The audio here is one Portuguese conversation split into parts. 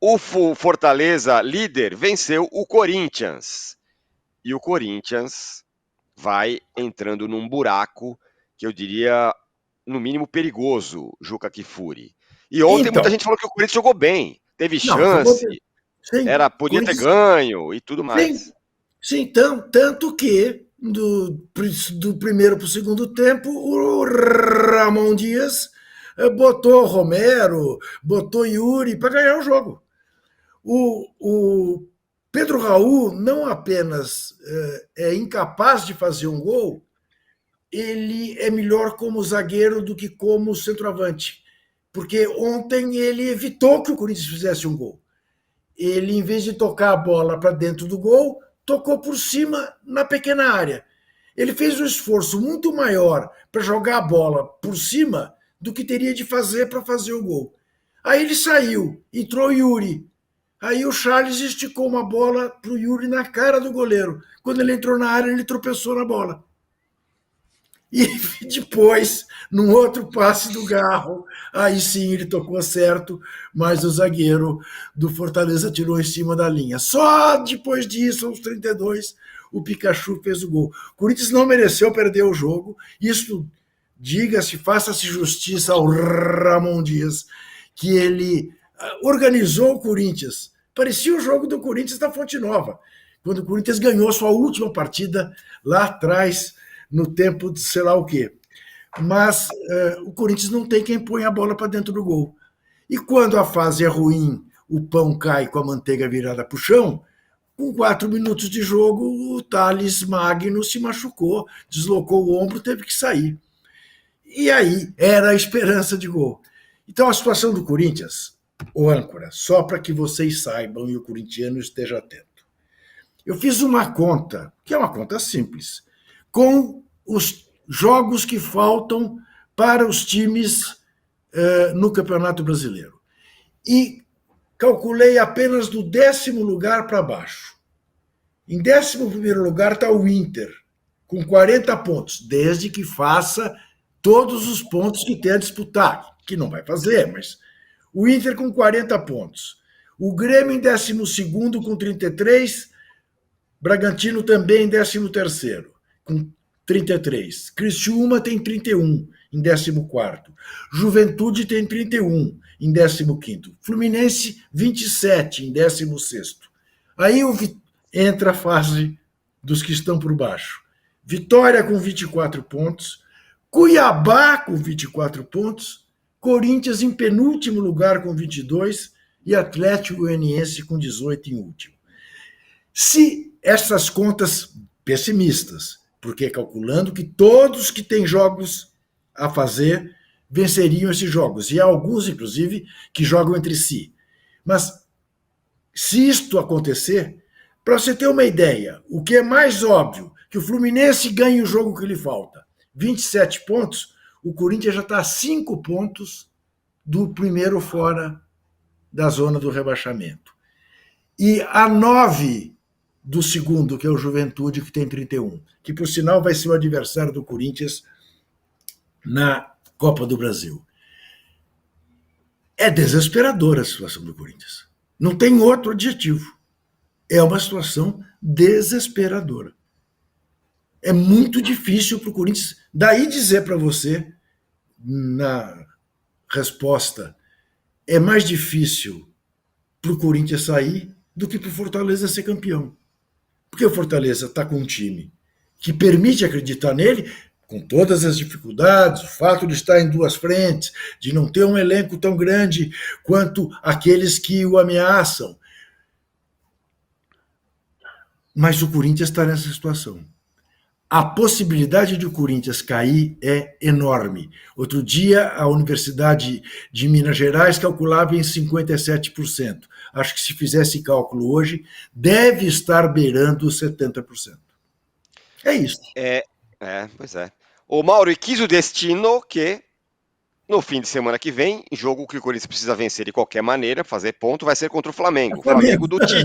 O Fortaleza, líder, venceu o Corinthians. E o Corinthians vai entrando num buraco que eu diria, no mínimo, perigoso, Juca Kfouri. E ontem muita Então, gente falou que o Corinthians jogou bem, teve não, jogou chance, sim, podia ter Corinthians, ganho e tudo sim, mais. sim, tanto que do primeiro para o segundo tempo, o Ramon Dias botou Romero, botou Yuri para ganhar o jogo. O Pedro Raul não apenas é incapaz de fazer um gol, ele é melhor como zagueiro do que como centroavante. Porque ontem ele evitou que o Corinthians fizesse um gol. Ele, em vez de tocar a bola para dentro do gol, tocou por cima na pequena área. Ele fez um esforço muito maior para jogar a bola por cima do que teria de fazer para fazer o gol. Aí ele saiu, entrou o Yuri. Aí o Charles esticou uma bola para o Yuri na cara do goleiro. Quando ele entrou na área, ele tropeçou na bola. E depois, num outro passe do Garro, aí sim ele tocou certo, mas o zagueiro do Fortaleza tirou em cima da linha. Só depois disso, aos 32, o Pikachu fez o gol. O Corinthians não mereceu perder o jogo. Isso, diga-se, faça-se justiça ao Ramon Dias, que ele organizou o Corinthians. Parecia o jogo do Corinthians da Fonte Nova, quando o Corinthians ganhou sua última partida lá atrás, no tempo de sei lá o quê. Mas o Corinthians não tem quem põe a bola para dentro do gol. E quando a fase é ruim, o pão cai com a manteiga virada para o chão, com 4 minutos de jogo, o Thales Magno se machucou, deslocou o ombro, teve que sair. E aí era a esperança de gol. Então a situação do Corinthians, o âncora, só para que vocês saibam e o corintiano esteja atento. Eu fiz uma conta, que é uma conta simples, com os jogos que faltam para os times no Campeonato Brasileiro. E calculei apenas do 10º lugar para baixo. Em 11º lugar está o Inter, com 40 pontos, desde que faça todos os pontos que tem a disputar, que não vai fazer, mas o Inter com 40 pontos. O Grêmio em 12º com 33, Bragantino também em 13º, com 33. Criciúma tem 31, em 14º. Juventude tem 31, em 15º. Fluminense, 27, em 16º. Aí entra a fase dos que estão por baixo. Vitória com 24 pontos, Cuiabá com 24 pontos, Corinthians em penúltimo lugar com 22 e Atlético Goianiense com 18 em último. Se essas contas pessimistas, porque calculando que todos que têm jogos a fazer venceriam esses jogos, e há alguns, inclusive, que jogam entre si. Mas se isto acontecer, para você ter uma ideia, o que é mais óbvio, que o Fluminense ganhe o jogo que lhe falta, 27 pontos, o Corinthians já está a 5 pontos do primeiro fora da zona do rebaixamento. E a 9 do segundo, que é o Juventude, que tem 31, que por sinal vai ser o adversário do Corinthians na Copa do Brasil. É desesperadora a situação do Corinthians. Não tem outro adjetivo. É uma situação desesperadora. É muito difícil para o Corinthians. Daí dizer para você, na resposta, é mais difícil para o Corinthians sair do que para o Fortaleza ser campeão. Porque o Fortaleza está com um time que permite acreditar nele, com todas as dificuldades, o fato de estar em duas frentes, de não ter um elenco tão grande quanto aqueles que o ameaçam. Mas o Corinthians está nessa situação. A possibilidade de o Corinthians cair é enorme. Outro dia, a Universidade de Minas Gerais calculava em 57%. Acho que se fizesse cálculo hoje, deve estar beirando 70%. É isso. Pois é. Ô Mauro, e quis o destino que no fim de semana que vem, jogo que o Corinthians precisa vencer de qualquer maneira, fazer ponto, vai ser contra o Flamengo. O Flamengo do Tite.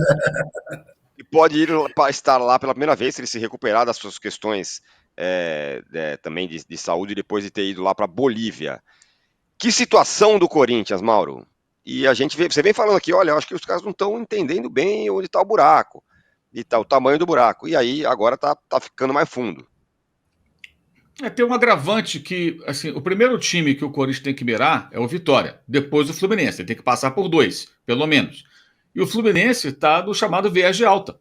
E pode estar lá pela primeira vez, se ele se recuperar das suas questões também de saúde, depois de ter ido lá para Bolívia. Que situação do Corinthians, Mauro? E você vem falando aqui, olha, eu acho que os caras não estão entendendo bem onde está o buraco, e tá, o tamanho do buraco. E aí agora tá ficando mais fundo. Tem um agravante que, assim, o primeiro time que o Corinthians tem que mirar é o Vitória, depois o Fluminense. Ele tem que passar por 2, pelo menos. E o Fluminense está no chamado viés de alta.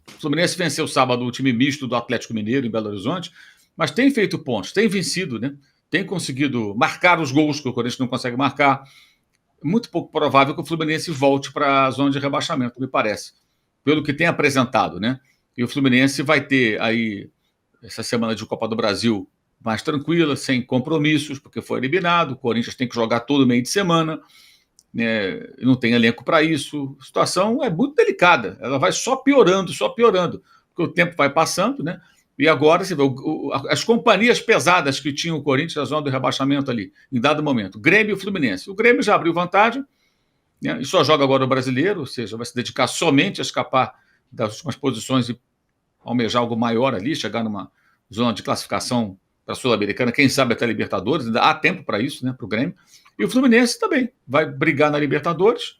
O Fluminense venceu sábado o time misto do Atlético Mineiro em Belo Horizonte, mas tem feito pontos, tem vencido, né? Tem conseguido marcar os gols que o Corinthians não consegue marcar. Muito pouco provável que o Fluminense volte para a zona de rebaixamento, me parece, pelo que tem apresentado, né? E o Fluminense vai ter aí essa semana de Copa do Brasil mais tranquila, sem compromissos, porque foi eliminado. O Corinthians tem que jogar todo meio de semana, né? Não tem elenco para isso. A situação é muito delicada, ela vai só piorando, porque o tempo vai passando, né? E agora, você vê, as companhias pesadas que tinham o Corinthians na zona do rebaixamento ali, em dado momento, Grêmio e o Fluminense. O Grêmio já abriu vantagem, né? E só joga agora o brasileiro, ou seja, vai se dedicar somente a escapar das últimas posições e almejar algo maior ali, chegar numa zona de classificação para a Sul-Americana, quem sabe até a Libertadores, ainda há tempo para isso, né, para o Grêmio. E o Fluminense também vai brigar na Libertadores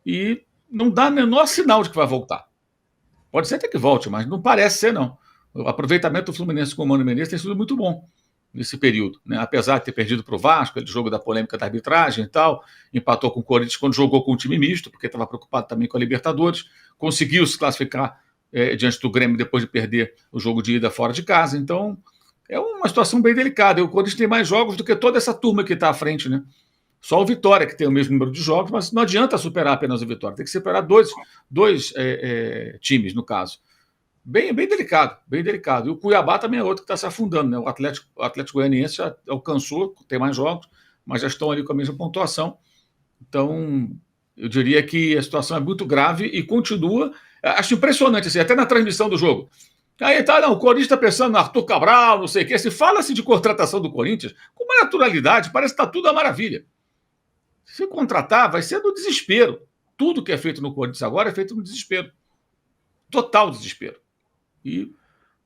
e não dá menor sinal de que vai voltar. Pode ser até que volte, mas não parece ser, não. O aproveitamento do Fluminense com o Mano Menezes tem sido muito bom nesse período, né? Apesar de ter perdido para o Vasco, aquele jogo da polêmica da arbitragem e tal, empatou com o Corinthians quando jogou com o time misto, porque estava preocupado também com a Libertadores, conseguiu se classificar diante do Grêmio depois de perder o jogo de ida fora de casa. Então, é uma situação bem delicada. O Corinthians tem mais jogos do que toda essa turma que está à frente, né? Só o Vitória, que tem o mesmo número de jogos, mas não adianta superar apenas o Vitória. Tem que superar dois times, no caso. Bem delicado, bem delicado. E o Cuiabá também é outro que está se afundando, né? O Atlético Goianiense já alcançou, tem mais jogos, mas já estão ali com a mesma pontuação. Então, eu diria que a situação é muito grave e continua. Acho impressionante, assim, até na transmissão do jogo. Aí tá, não, o Corinthians está pensando no Arthur Cabral, não sei o quê. Se fala-se de contratação do Corinthians com uma naturalidade, parece que está tudo a maravilha. Se contratar, vai ser no desespero. Tudo que é feito no Corinthians agora é feito no desespero. Total desespero. E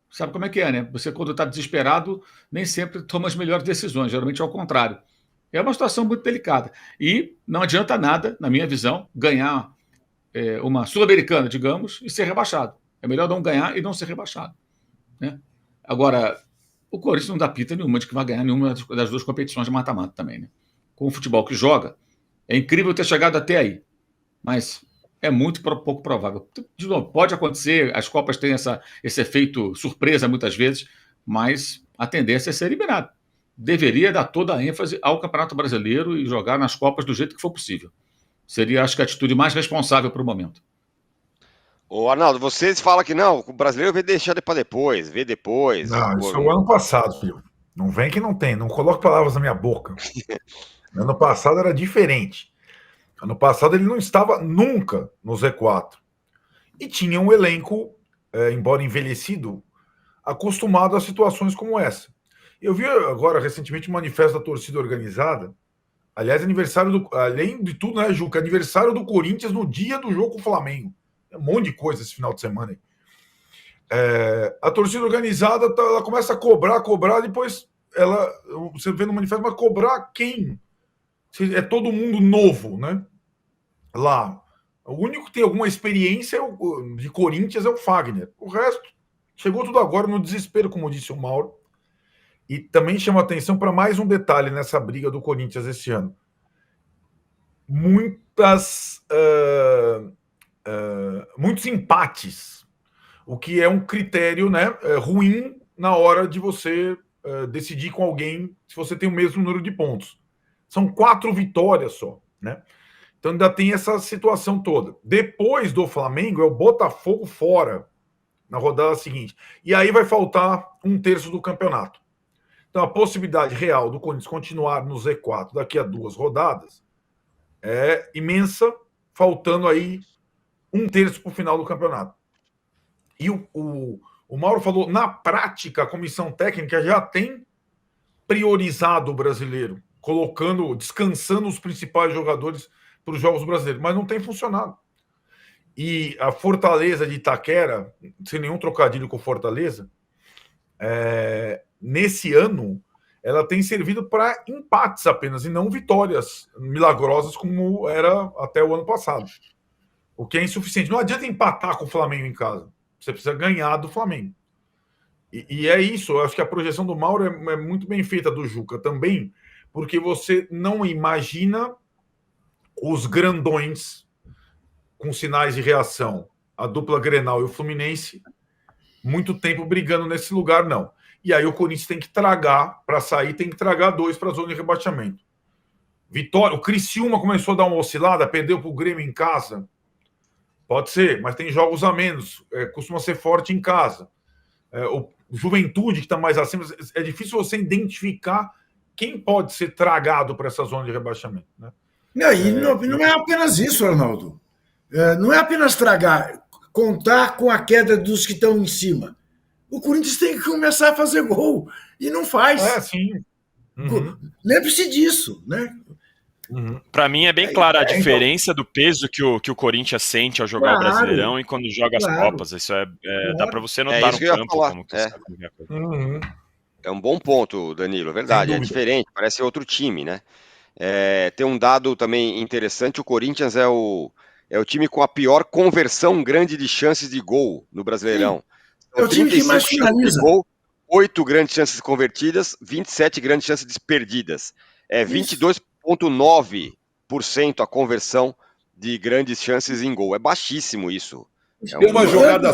sabe como é que é, né? Você, quando está desesperado, nem sempre toma as melhores decisões, geralmente é ao contrário. É uma situação muito delicada. E não adianta nada, na minha visão, ganhar uma Sul-Americana, digamos, e ser rebaixado. É melhor não ganhar e não ser rebaixado, né? Agora, o Corinthians não dá pita nenhuma de que vai ganhar nenhuma das duas competições de mata-mata também, né? Com o futebol que joga, é incrível ter chegado até aí, mas é muito pouco provável. De novo, pode acontecer, as Copas têm esse efeito surpresa muitas vezes, mas a tendência é ser eliminado. Deveria dar toda a ênfase ao Campeonato Brasileiro e jogar nas Copas do jeito que for possível. Seria, acho que, a atitude mais responsável para o momento. Ô, Arnaldo, vocês falam que não, o brasileiro vai deixar para depois, vê depois. Não, isso é o ano passado, filho. Não vem que não tem, não coloque palavras na minha boca. Ano passado era diferente. Ano passado ele não estava nunca no Z4. E tinha um elenco, embora envelhecido, acostumado a situações como essa. Eu vi agora, recentemente, um manifesto da torcida organizada. Aliás, além de tudo, né, Juca? Aniversário do Corinthians no dia do jogo com o Flamengo. É um monte de coisa esse final de semana aí. A torcida organizada ela começa a cobrar, depois você vê no manifesto, mas cobrar quem? É todo mundo novo, né? Lá. O único que tem alguma experiência de Corinthians é o Fagner. O resto chegou tudo agora no desespero, como disse o Mauro. E também chama atenção para mais um detalhe nessa briga do Corinthians esse ano. Muitos empates, o que é um critério, né, ruim na hora de você decidir com alguém se você tem o mesmo número de pontos. São 4 vitórias só, né? Então ainda tem essa situação toda. Depois do Flamengo é o Botafogo fora na rodada seguinte. E aí vai faltar 1/3 do campeonato. Então a possibilidade real do Corinthians continuar no Z4 daqui a 2 rodadas é imensa, faltando aí 1/3 para o final do campeonato. E o Mauro falou, na prática, a comissão técnica já tem priorizado o brasileiro, descansando os principais jogadores para os jogos brasileiros, mas não tem funcionado. E a Fortaleza de Itaquera, sem nenhum trocadilho com Fortaleza, nesse ano, ela tem servido para empates apenas, e não vitórias milagrosas como era até o ano passado. O que é insuficiente. Não adianta empatar com o Flamengo em casa. Você precisa ganhar do Flamengo. E é isso. Eu acho que a projeção do Mauro é muito bem feita, do Juca também, porque você não imagina os grandões com sinais de reação, a dupla Grenal e o Fluminense, muito tempo brigando nesse lugar, não. E aí o Corinthians tem que tragar, para sair, tem que tragar 2 para a zona de rebaixamento. Vitória, o Criciúma começou a dar uma oscilada, perdeu para o Grêmio em casa. Pode ser, mas tem jogos a menos, costuma ser forte em casa. O Juventude, que está mais acima, é difícil você identificar quem pode ser tragado para essa zona de rebaixamento, né? Não é apenas isso, Arnaldo. Não é apenas tragar, contar com a queda dos que estão em cima. O Corinthians tem que começar a fazer gol. E não faz. Sim. Uhum. Lembre-se disso, né? Para mim é bem clara a diferença do peso que o Corinthians sente ao jogar o Brasileirão e quando joga as Copas. Isso dá para você notar no campo como que sabe. É um bom ponto, Danilo, é verdade. É diferente, parece outro time, né? Tem um dado também interessante: o Corinthians é o time com a pior conversão grande de chances de gol no Brasileirão. É o time que mais finaliza. Gol, 8 grandes chances convertidas, 27 grandes chances desperdidas. 22,9% a conversão de grandes chances em gol. É baixíssimo isso. Tem uma jogada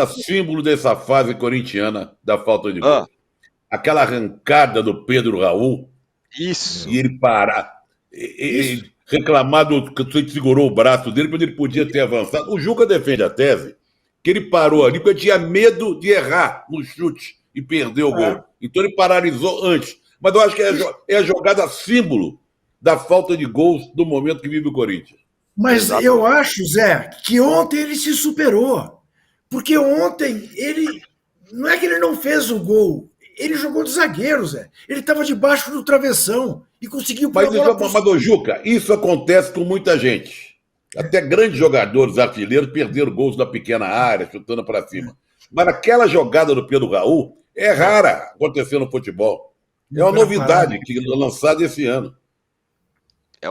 símbolo dessa fase corintiana da falta de gol. Aquela arrancada do Pedro Raul. Isso. E ele parar. Ele reclamar que você segurou o braço dele quando ele podia ter avançado. O Juca defende a tese que ele parou ali porque tinha medo de errar no chute e perder o gol. Então ele paralisou antes. Mas eu acho que é a jogada símbolo da falta de gols do momento que vive o Corinthians. Mas eu acho, Zé, que ontem ele se superou. Porque ontem ele... Não é que ele não fez o gol. Ele jogou de zagueiro, Zé. Ele estava debaixo do travessão e conseguiu... Mas, Juca, isso acontece com muita gente. Até grandes jogadores artilheiros perderam gols da pequena área, chutando para cima. Mas aquela jogada do Pedro Raul é rara acontecer no futebol. É uma novidade que lançada esse ano. É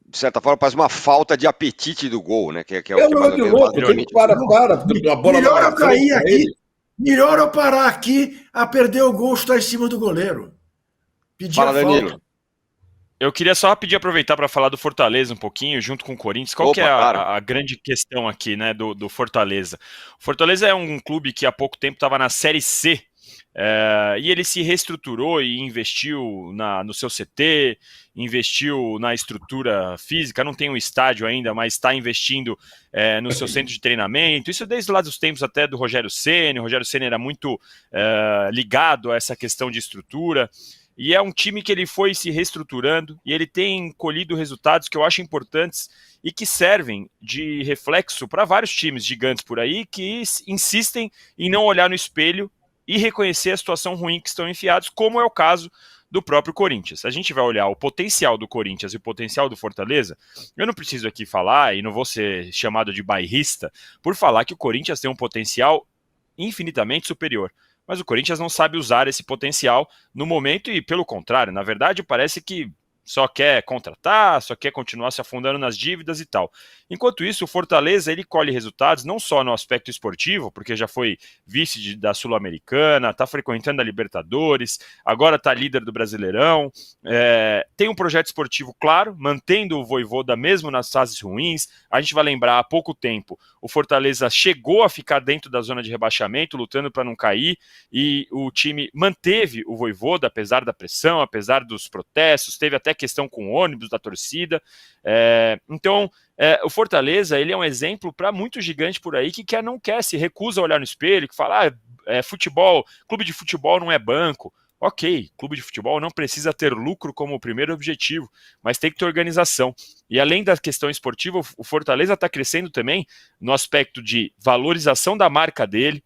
de certa forma, parece uma falta de apetite do gol, né? Que é o que mais louco, ele para. A bola melhor eu cair aqui, melhor eu parar aqui a perder o gol, estar em cima do goleiro. Pedir a falta. Eu queria só pedir, aproveitar para falar do Fortaleza um pouquinho, junto com o Corinthians. Qual que é a grande questão aqui, né, do Fortaleza? O Fortaleza é um clube que há pouco tempo estava na Série C, e ele se reestruturou e investiu no seu CT, investiu na estrutura física, não tem um estádio ainda, mas está investindo no seu centro de treinamento. Isso desde lá dos tempos até do Rogério Ceni. O Rogério Ceni era muito ligado a essa questão de estrutura. E é um time que ele foi se reestruturando e ele tem colhido resultados que eu acho importantes e que servem de reflexo para vários times gigantes por aí que insistem em não olhar no espelho e reconhecer a situação ruim que estão enfiados, como é o caso do próprio Corinthians. A gente vai olhar o potencial do Corinthians e o potencial do Fortaleza. Eu não preciso aqui falar, e não vou ser chamado de bairrista, por falar que o Corinthians tem um potencial infinitamente superior. Mas o Corinthians não sabe usar esse potencial no momento e, pelo contrário, na verdade, parece que só quer contratar, só quer continuar se afundando nas dívidas e tal. Enquanto isso, o Fortaleza, ele colhe resultados não só no aspecto esportivo, porque já foi vice da Sul-Americana, está frequentando a Libertadores, agora está líder do Brasileirão, tem um projeto esportivo claro, mantendo o Vojvoda mesmo nas fases ruins. A gente vai lembrar, há pouco tempo, o Fortaleza chegou a ficar dentro da zona de rebaixamento, lutando para não cair, e o time manteve o Vojvoda, apesar da pressão, apesar dos protestos, teve até questão com o ônibus da torcida. Então, o Fortaleza, ele é um exemplo para muito gigante por aí que não quer, se recusa a olhar no espelho, que fala, futebol, clube de futebol não é banco. Ok, clube de futebol não precisa ter lucro como o primeiro objetivo, mas tem que ter organização. E além da questão esportiva, o Fortaleza está crescendo também no aspecto de valorização da marca dele,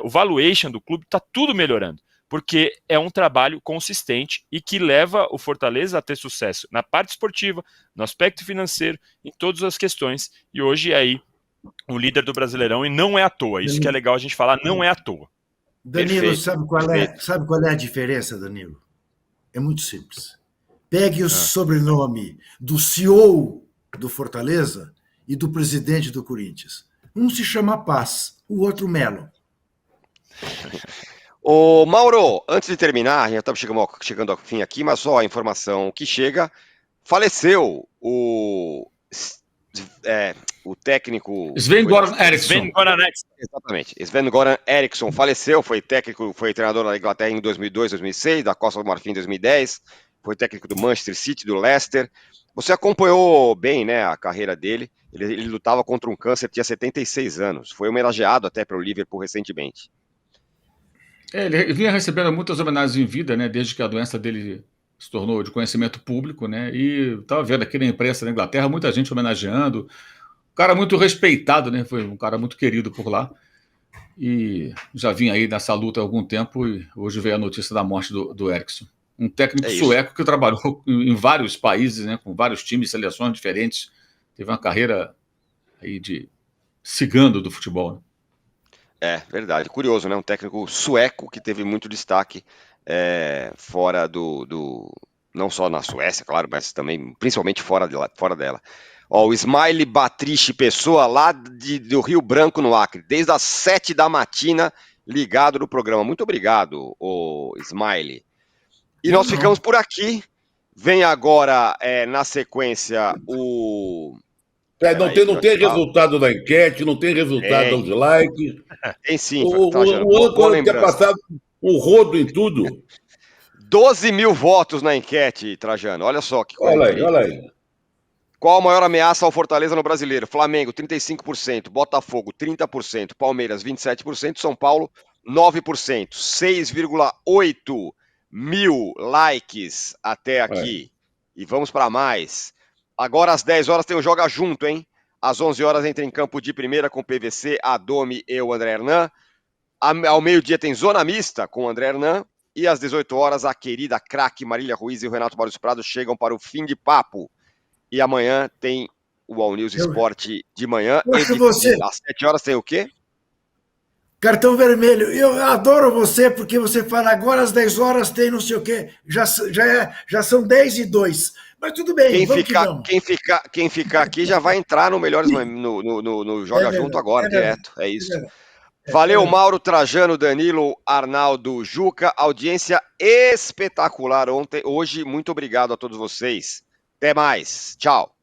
o valuation do clube, está tudo melhorando, porque é um trabalho consistente e que leva o Fortaleza a ter sucesso na parte esportiva, no aspecto financeiro, em todas as questões. E hoje é aí o líder do Brasileirão, e não é à toa. Isso que é legal a gente falar, não é à toa. Danilo, Perfeito, sabe qual é a diferença, Danilo? É muito simples. Pegue o sobrenome do CEO do Fortaleza e do presidente do Corinthians. Um se chama Paz, o outro Melo. Ô, Mauro, antes de terminar, já estamos chegando ao fim aqui, mas só a informação que chega, faleceu o técnico... Sven-Goran Eriksson. Sven-Goran Eriksson. Exatamente. Sven-Goran Eriksson faleceu, foi treinador da Inglaterra em 2002, 2006, da Costa do Marfim em 2010, foi técnico do Manchester City, do Leicester. Você acompanhou bem, né, a carreira dele. Ele lutava contra um câncer, tinha 76 anos. Foi homenageado até pelo Liverpool recentemente. Ele vinha recebendo muitas homenagens em vida, né, desde que a doença dele se tornou de conhecimento público, né, e estava vendo aqui na imprensa da Inglaterra muita gente homenageando. Um cara muito respeitado, né, foi um cara muito querido por lá. E já vinha aí nessa luta há algum tempo e hoje veio a notícia da morte do Eriksson. Um técnico sueco que trabalhou em vários países, né, com vários times, seleções diferentes. Teve uma carreira aí de cigano do futebol, né? É, verdade. Curioso, né? Um técnico sueco que teve muito destaque fora não só na Suécia, claro, mas também, principalmente fora dela. Ó, o Smiley Batriche Pessoa, lá do Rio Branco, no Acre, desde as 7 da matina, ligado no programa. Muito obrigado, o Smiley. E nós ficamos por aqui. Vem agora, na sequência, o... Não tem resultado da enquete, não tem resultado dos likes. Tem sim, o âncora tinha passado um rodo em tudo. 12 mil votos na enquete, Trajano. Olha só que coisa. Olha aí. Qual a maior ameaça ao Fortaleza no Brasileiro? Flamengo, 35%, Botafogo, 30%, Palmeiras, 27%, São Paulo, 9%. 6,8 mil likes até aqui. E vamos para mais. Agora às 10 horas tem o Joga Junto, hein? Às 11 horas entra em campo de primeira com PVC, Adomi e o André Hernan. Ao meio-dia tem Zona Mista com o André Hernan. E às 18 horas a querida craque Marília Ruiz e o Renato Barros Prado chegam para o fim de papo. E amanhã tem o All News Esporte de manhã. Às 7 horas tem o quê? Cartão vermelho. Eu adoro você porque você fala agora às 10 horas tem não sei o quê. Já são 10:02. Mas tudo bem, quem ficar aqui já vai entrar no Melhores no Joga Junto agora, direto. É isso. Valeu, Mauro, Trajano, Danilo, Arnaldo, Juca. Audiência espetacular hoje. Muito obrigado a todos vocês. Até mais. Tchau.